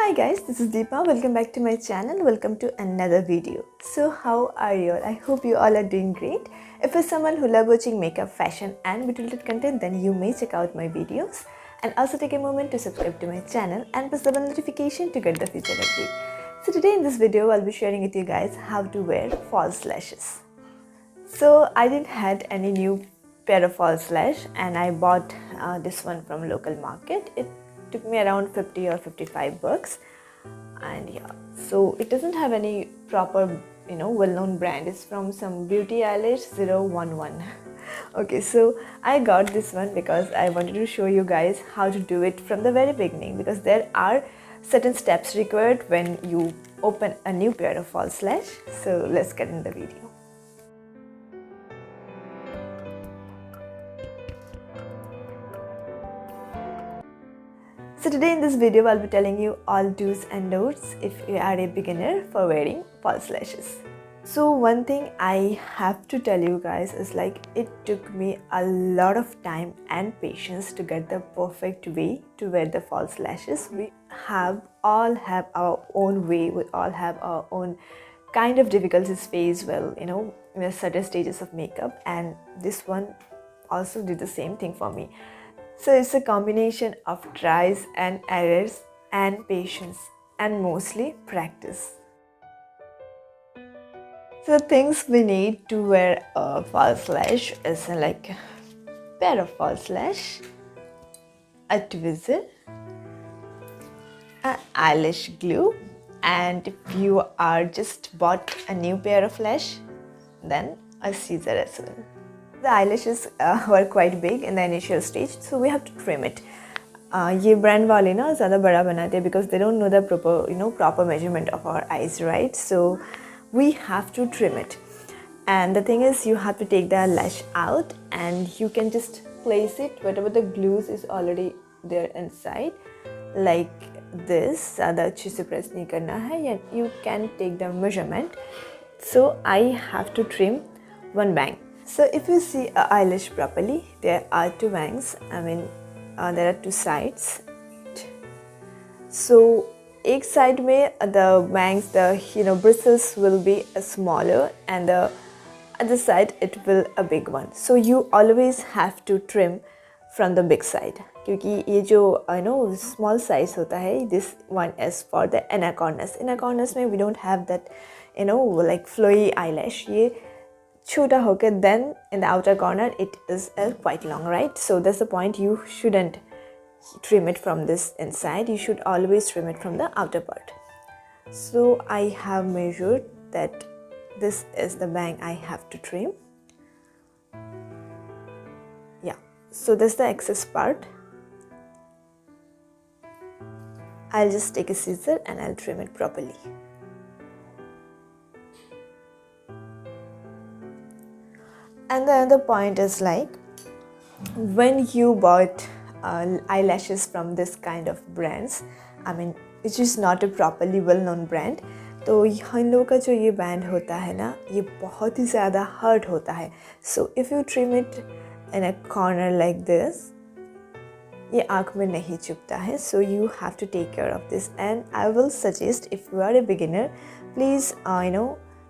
Hi guys, this is Dipa. Welcome back to my channel. Welcome to another video. So how are you all? I hope you all are doing great. If you're someone who loves watching makeup, fashion and beauty-related content, then you may check out my videos. And also take a moment to subscribe to my channel and press the bell notification to get the future update. So today in this video, I'll be sharing with you guys how to wear false lashes. So I didn't had any new pair of false lash and I bought this one from local market. It took me around 50 or 55 bucks, and yeah, so it doesn't have any proper well-known brand. It's from some beauty eyelash 011. Okay, so I got this one because I wanted to show you guys how to do it from the very beginning, because there are certain steps required when you open a new pair of false lash. So let's get in the video. So today in this video, I'll be telling you all do's and don'ts if you are a beginner for wearing false lashes. So one thing I have to tell you guys is it took me a lot of time and patience to get the perfect way to wear the false lashes. We all have our own way. We all have our own kind of difficulties faced in certain stages of makeup, and this one also did the same thing for me. So it's a combination of tries and errors and patience and mostly practice. So the things we need to wear a false lash is a pair of false lash, a tweezer, an eyelash glue, and if you are just bought a new pair of lash, then a scissor as well. The eyelashes were quite big in the initial stage, so we have to trim it. ये brand वाले ना ज़्यादा बड़ा बनाते हैं because they don't know the proper measurement of our eyes, right? So we have to trim it. And the thing is, you have to take the lash out and you can just place it whatever the glues is already there inside, like this. ज़्यादा अच्छे से press नहीं करना है. You can take the measurement. So I have to trim one bang. So if you see an eyelash properly, there are two bangs. There are two sides. So एक side में the bangs, the bristles will be smaller, and the other side it will a big one. So you always have to trim from the big side, क्योंकि ये जो small size होता है, this one is for the inner corners. Inner corners में we don't have that flowy eyelash. ये छोटा होकर, then in the outer corner it is quite long, right? So that's the point. You shouldn't trim it from this inside. You should always trim it from the outer part. So I have measured that this is the bang I have to trim. Yeah, so that's the excess part. I'll just take a scissor and I'll trim it properly. And the other point is when you bought eyelashes from this kind of brands, which is not a properly well-known brand, तो इन लोगों का जो ये band होता है ना, ये बहुत ही ज़्यादा hard होता है. So if you trim it in a corner like this, ये आँख में नहीं चुभता है. So you have to take care of this. And I will suggest, if you are a beginner, please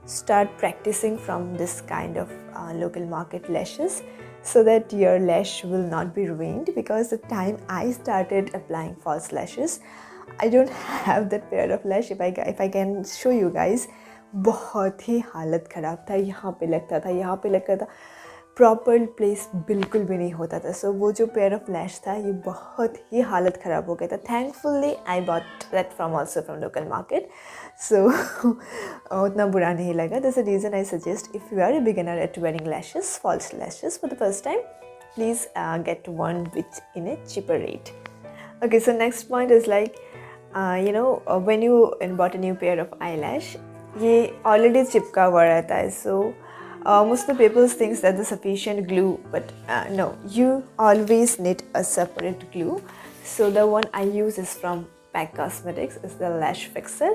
start practicing from this kind of local market lashes, so that your lash will not be ruined. Because the time I started applying false lashes, I don't have that pair of lash. If I can show you guys, बहुत ही हालत ख़राब था. यहाँ पे लगता था, यहाँ पे लगता था, प्रॉपर प्लेस बिल्कुल भी नहीं होता था. सो वो जो पेयर ऑफ लैश था, ये बहुत ही हालत ख़राब हो गया था. Thankfully I bought that from also from local market. So उतना बुरा नहीं लगा. That's the reason I suggest, if you are a beginner at wearing lashes, false lashes for the first time, please get one which in a cheaper rate. Okay, so next point is when you bought a new pair of eyelash, ये already चिपका हुआ रहता है. So most of the people think that the sufficient glue, but no, you always need a separate glue. So the one I use is from Pack Cosmetics. It's the Lash Fixer.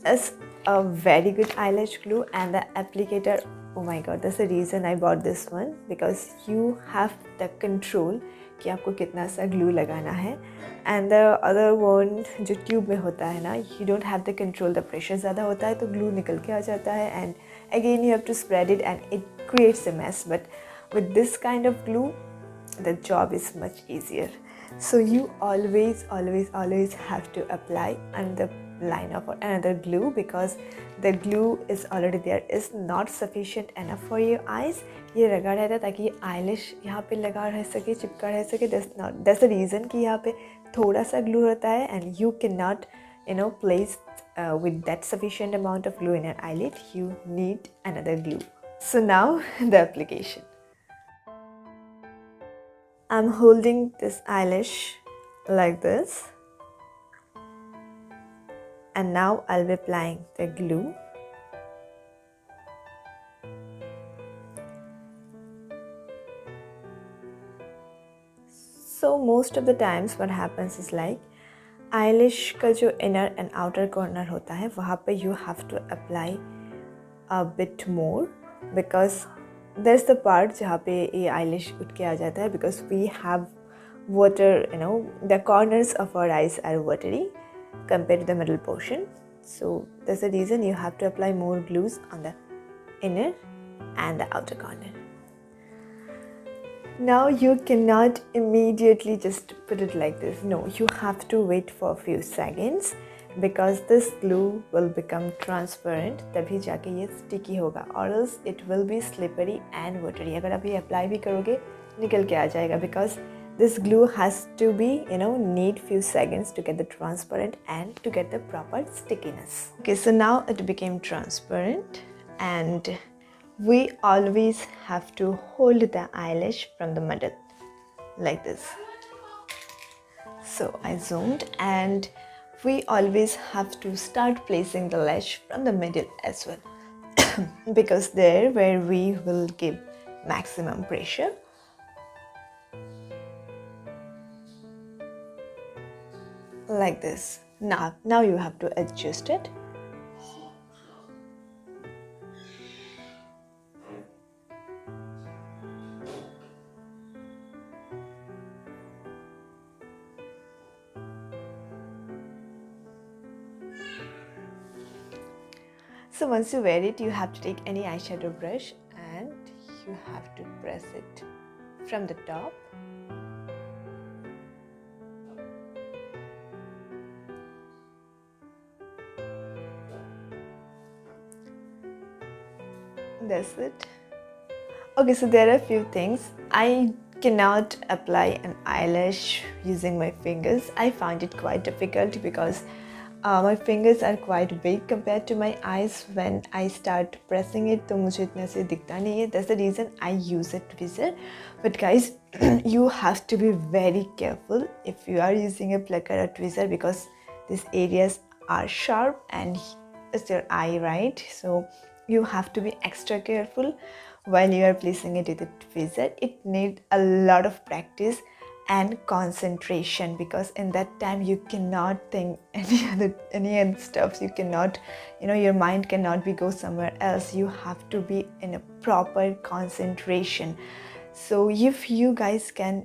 It's a very good eyelash glue, and the applicator, oh my god, that's the reason I bought this one, because you have the control कि आपको कितना सा glue लगाना है. And the other one जो tube में होता है ना, you don't have the control, the pressure ज़्यादा होता है तो ग्लू निकल के आ जाता है and again you have to spread it and it creates a mess. But with this kind of glue the job is much easier. So you always have to apply another line of another glue because the glue is already there, is not sufficient enough for your eyes. ये लगा रहता है ताकि eyelash यहाँ पे लगा रह सके, चिपका रह सके. That's the reason कि यहाँ पे थोड़ा सा glue रहता है and you cannot place with that sufficient amount of glue in your eyelid. You need another glue. So now the application. I'm holding this eyelash like this and now I'll be applying the glue. So most of the times what happens is like eyelash का जो inner and outer corner होता है वहाँ पे you have to apply a bit more because there's the part जहाँ पे ये eyelash उठ के आ जाता है because we have water, the corners of our eyes are watery compared to the middle portion. So that's the reason you have to apply more glues on the inner and the outer corner. Now you cannot immediately just put it like this. No, you have to wait for a few seconds because this glue will become transparent. तभी जाके ये sticky होगा or else it will be slippery and watery. अगर आप ये apply भी करोगे निकल के आ जाएगा because this glue has to be need few seconds to get the transparent and to get the proper stickiness. Okay, so now it became transparent and we always have to hold the eyelash from the middle like this. So I zoomed and we always have to start placing the lash from the middle as well because there where we will give maximum pressure. Like this. Now you have to adjust it. So once you wear it, you have to take any eyeshadow brush and you have to press it from the top. That's it. Okay, so there are a few things. I cannot apply an eyelash using my fingers. I find it quite difficult because my fingers are quite big compared to my eyes. When I start pressing it, तो मुझे इतना से दिखता नहीं है. That's the reason I use a tweezer. But guys, you have to be very careful if you are using a plucker or tweezer because these areas are sharp and it's your eye, right? So you have to be extra careful while you are placing it with a tweezer. It needs a lot of practice and concentration because in that time you cannot think any other stuff. You cannot, your mind cannot be go somewhere else. You have to be in a proper concentration. So if you guys can,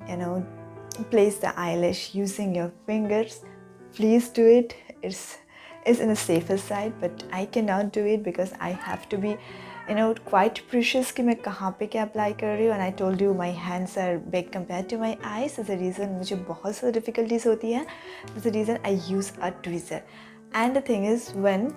place the eyelash using your fingers, please do it. It's in the safer side, but I cannot do it because I have to be quite precious कि मैं कहाँ पे क्या apply कर रही हूँ. And I told you my hands are big compared to my eyes. That's the reason मुझे बहुत सारी difficulties होती हैं. That's the reason I use a tweezer. And the thing is, when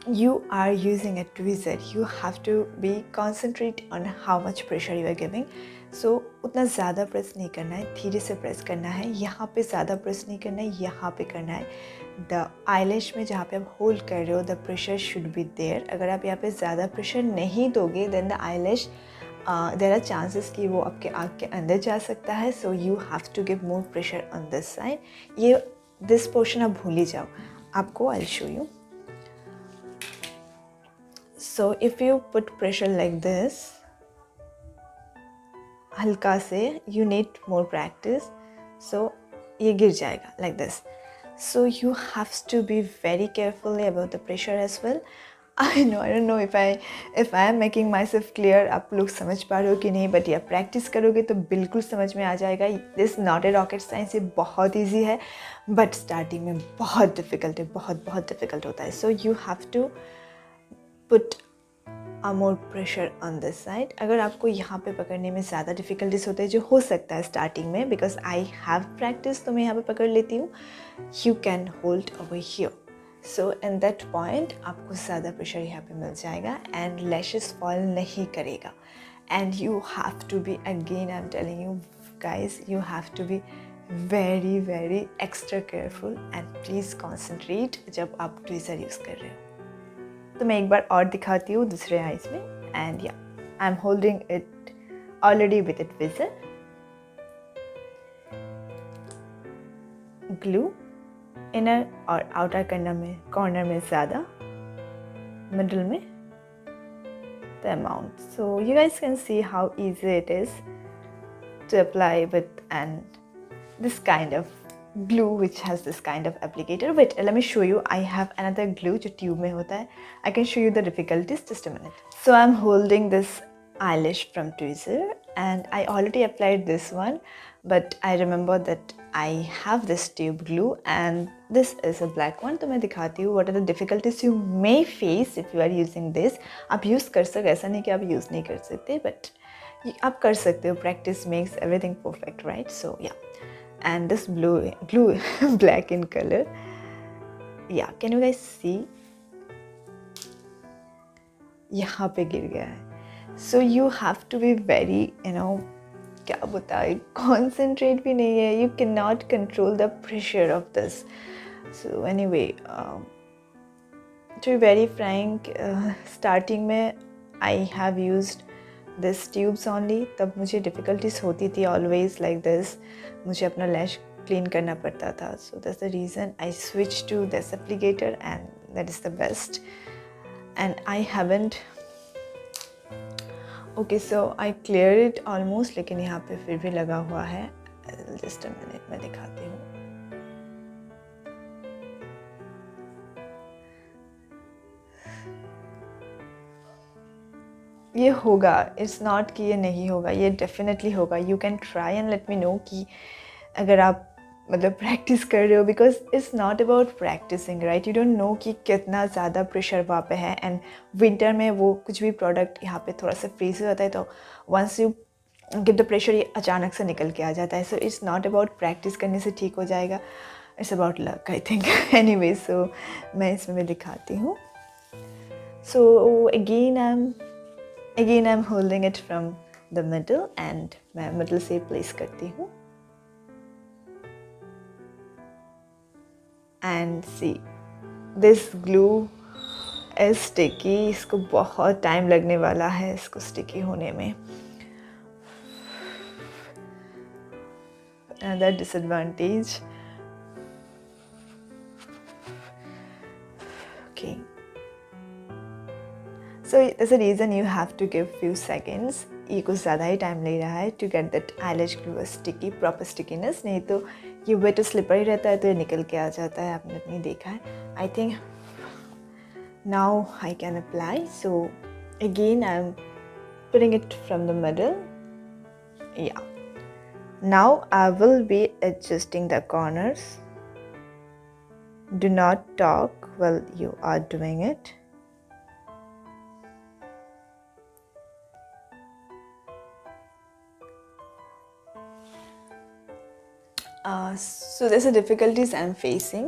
you are using a tweezer, you have to be concentrate on how much pressure you are giving. So उतना ज़्यादा press नहीं करना है, धीरे से press करना है. यहाँ पे ज़्यादा प्रेस नहीं करना है, यहाँ पे करना है. The eyelash में जहाँ पे आप होल्ड कर रहे हो, the pressure should be there. अगर आप यहाँ पे ज़्यादा प्रेशर नहीं दोगे, then the eyelash there are chances कि वो आपके आँख के अंदर जा सकता है. So you have to give more pressure on this side. ये this portion आप भूल ही जाओ. आपको I'll show you. So if you put pressure like this, हल्का से, you need more practice. So ये गिर जाएगा like this. So you have to be very careful about the pressure as well. I don't know if I am making myself clear, आप लोग समझ पा रहे हो कि नहीं, बट या प्रैक्टिस करोगे तो बिल्कुल समझ में आ जाएगा. This not a rocket science, ये बहुत ईजी है, बट स्टार्टिंग में बहुत डिफ़िकल्ट है, बहुत डिफ़िकल्ट होता है. So you have to put a more pressure on this side. अगर आपको यहाँ पे पकड़ने में ज़्यादा डिफ़िकल्टीज होते हैं, जो हो सकता है स्टार्टिंग में, बिकॉज आई हैव प्रैक्टिस, तो मैं यहाँ पे पकड़ लेती हूँ. You can hold over here. So in that point आपको ज़्यादा प्रेशर यहाँ पे मिल जाएगा एंड लैशेस फॉल नहीं करेगा. And you have to be, again I am telling you guys, you have to be very extra careful and please concentrate जब आप tweezer use कर रहे हो. तो मैं एक बार और दिखाती हूँ दूसरे आइज में. एंड या आई am holding it already with it tweezer. Glue inner और आउटर कॉर्नर में ज़्यादा, मिडल में the amount. So you guys can see how easy it is to apply with and this kind of glue which has this kind of applicator. Wait, let me show you. I have another glue जो tube में होता है. I can show you the difficulties, just a minute. So I'm holding this eyelash from tweezer and I already applied this one, but I remember that I have this tube glue and this is a black one. तो मैं दिखाती हूँ what are the difficulties you may face if you are using this. आप use कर सकते, ऐसा नहीं कि आप use नहीं कर सकते, but आप कर सकते हो. Practice makes everything perfect, right? So yeah. And this glue black in color. Yeah, can you guys see? यहाँ पे गिर गया है. So you have to be very, क्या बताए, concentrate भी नहीं है. You cannot control the pressure of this. So anyway, to be very frank, starting में I have used this tubes only. तब मुझे difficulties होती थी always like this. मुझे अपना lash clean करना पड़ता था. So that's the reason I switched to this applicator and that is the best. And I haven't. Okay, so I cleared it almost, लेकिन यहाँ पे फिर भी लगा हुआ है. Just a minute, मैं दिखाती हूँ. ये होगा, इट्स नॉट कि ये नहीं होगा, ये डेफिनेटली होगा. You can try and let me know कि अगर आप मतलब प्रैक्टिस कर रहे हो, because it's not about practising, right. You don't know कि कितना ज़्यादा प्रेशर वहाँ पे है. एंड विंटर में वो कुछ भी प्रोडक्ट यहाँ पे थोड़ा सा फ्रीज हो जाता है, तो once you give the pressure ये अचानक से निकल के आ जाता है. So it's not about practice करने से ठीक हो जाएगा, it's about luck I think. Anyway, so मैं इसमें भी दिखाती हूँ. So again I am holding it from the middle and मैं मिडल से प्लेस करती हूँ. And see this glue is sticky. इसको बहुत टाइम लगने वाला है इसको स्टिकी होने में. Another disadvantage. Okay. So there's a reason you have to give few seconds. ये कुछ ज़्यादा ही टाइम ले रहा है to get that eyelash glue sticky, proper stickiness. नहीं तो ये wet slippery रहता है तो ये निकल के आ जाता है. आपने नहीं देखा है. I think now I can apply. So again I'm putting it from the middle. Yeah. Now I will be adjusting the corners. Do not talk while you are doing it. So there's a difficulties I'm facing.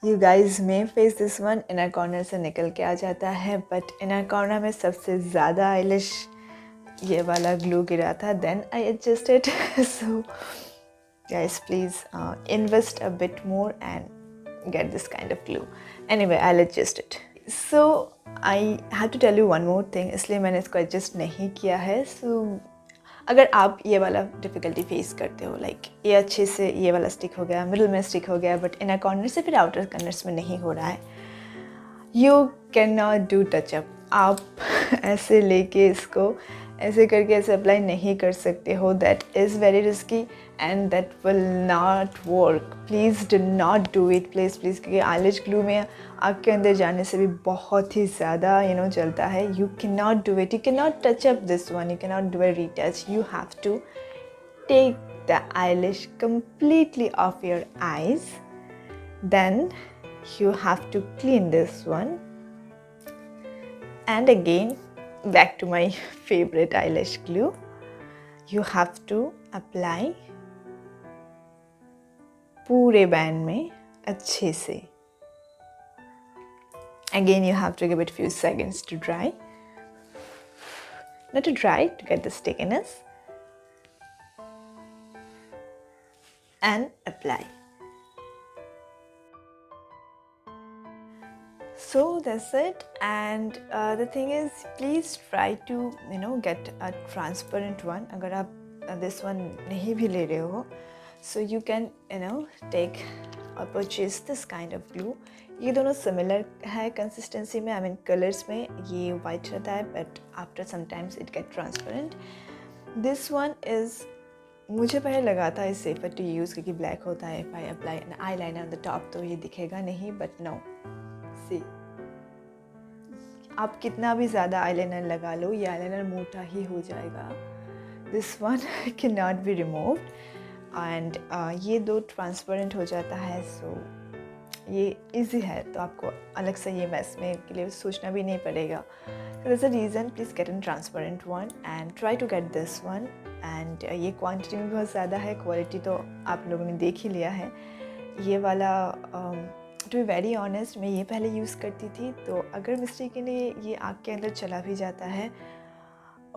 You guys may face this one. Inner corner से निकल के आ जाता है, but inner corner में सबसे ज़्यादा eyelash ये वाला glue गिरा था. Then I adjusted. So guys, please invest a bit more and get this kind of glue. Anyway, I'll adjust it. So I have to tell you one more thing. इसलिए मैंने इसको adjust नहीं किया है. So अगर आप ये वाला डिफ़िकल्टी फेस करते हो, लाइक ये अच्छे से ये वाला स्टिक हो गया, मिडिल में स्टिक हो गया, बट इनर कॉर्नर से फिर आउटर कॉर्नर्स में नहीं हो रहा है, you can not do touch-up. आप ऐसे लेके इसको ऐसे करके ऐसे अप्लाई नहीं कर सकते हो. That is very risky and that will not work. Please do not do it, please क्योंकि eyelash glue में आँख के अंदर जाने से भी बहुत ही ज़्यादा जलता है. You cannot do it, you cannot touch up this one, you cannot do a retouch. You have to take the eyelash completely off your eyes. Then you have to clean this one. And again, back to my favorite eyelash glue. You have to apply पूरे band में अच्छे से. Again, you have to give it few seconds to dry. Not to dry, to get the stickiness. And apply. So that's it. And the thing is, please try to get a transparent one. अगर आप this one नहीं भी ले रहे हो, so you can take or purchase this kind of glue. ये दोनों similar है consistency में, I mean colors में. ये white रहता है, but after sometimes it get transparent. This one is, मुझे पहले लगा था इस safer to use क्योंकि black होता है. If I apply an eyeliner on the top तो ये दिखेगा नहीं, but no. See, आप कितना भी ज़्यादा eyeliner लगा लो, ये eyeliner मोटा ही हो जाएगा. This one cannot be removed. And ये दो ट्रांसपेरेंट हो जाता है. सो ये इजी है, तो आपको अलग से ये मैस में के लिए सोचना भी नहीं पड़ेगा. So that's a reason. Please get an transparent one and try to get this one. एंड ये क्वांटिटी में बहुत ज़्यादा है, क्वालिटी तो आप लोगों ने देख ही लिया है. ये वाला टू बी वेरी ऑनेस्ट मैं ये पहले यूज़ करती थी, तो अगर मिस्टेकली ये आँख के अंदर चला भी जाता है,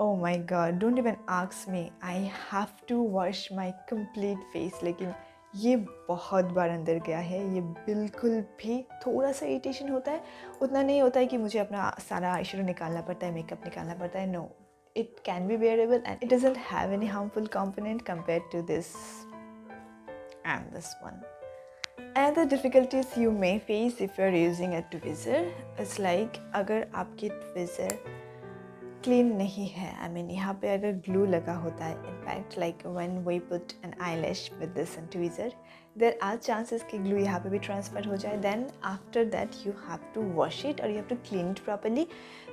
oh my god, don't even ask me, I have to wash my complete face. लेकिन ये बहुत बार अंदर गया है. ये बिल्कुल भी, थोड़ा सा इरिटेशन होता है, उतना नहीं होता है कि मुझे अपना सारा आई शेडो निकालना पड़ता है, मेकअप निकालना पड़ता है. No, it can be bearable and it doesn't have any harmful component compared to this and this one. And the difficulties you may face if you're using a tweezer is like, अगर आपकी tweezer clean नहीं है, I mean यहाँ पे अगर glue लगा होता है, in fact like when we put an eyelash with this tweezer, there are chances कि ग्लू यहाँ पे भी ट्रांसफर हो जाए. Then after that you have to wash it और you have to clean it properly,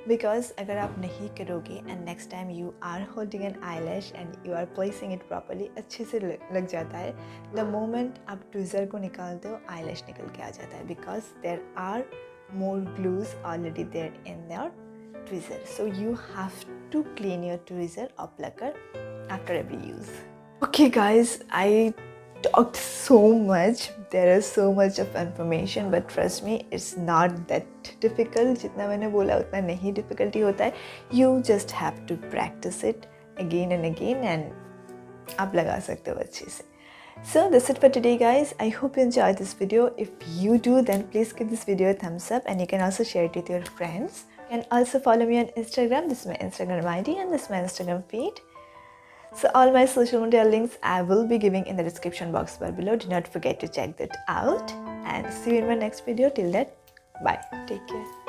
because अगर आप नहीं करोगे and next time you are holding an eyelash and you are placing it properly, अच्छे से लग जाता है. द मोमेंट आप ट्वीज़र को निकालते हो, आईलैश निकल के आ जाता है, because there are more glues already there in your tweezer. So you have to clean your tweezer or plucker after every use. Okay guys, I talked so much. There is so much of information, but trust me, it's not that difficult. जितना मैंने बोला उतना नहीं difficulty होता है. You just have to practice it again and again and आप लगा सकते हो अच्छे से. So that's it for today guys. I hope you enjoyed this video. If you do, then please give this video a thumbs up and you can also share it with your friends. And also follow me on Instagram. This is my Instagram ID and this is my Instagram feed. So all my social media links I will be giving in the description box bar below. Do not forget to check that out. And see you in my next video. Till then, bye. Take care.